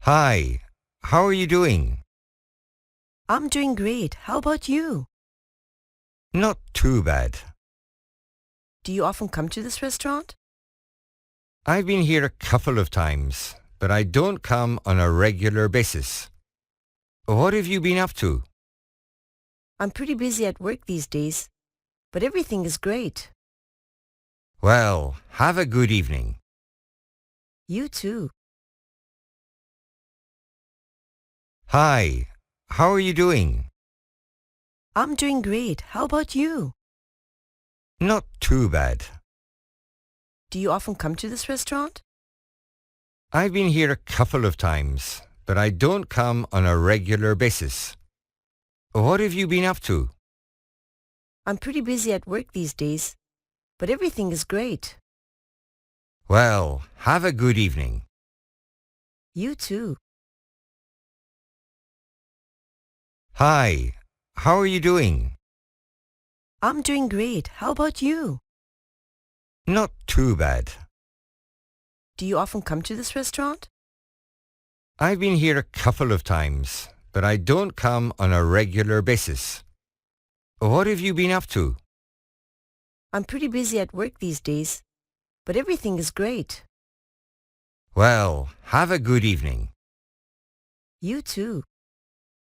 Hi, how are you doing? I'm doing great. How about you? Not too bad. Do you often come to this restaurant? I've been here a couple of times, but I don't come on a regular basis. What have you been up to? I'm pretty busy at work these days, but everything is great. Well, have a good evening. You too. Hi, how are you doing? I'm doing great. How about you? Not too bad. Do you often come to this restaurant? I've been here a couple of times, but I don't come on a regular basis. What have you been up to? I'm pretty busy at work these days, but everything is great. Well, have a good evening. You too. Hi, how are you doing? I'm doing great. How about you? Not too bad. Do you often come to this restaurant? I've been here a couple of times, but I don't come on a regular basis. What have you been up to? I'm pretty busy at work these days, but everything is great. Well, have a good evening. You too.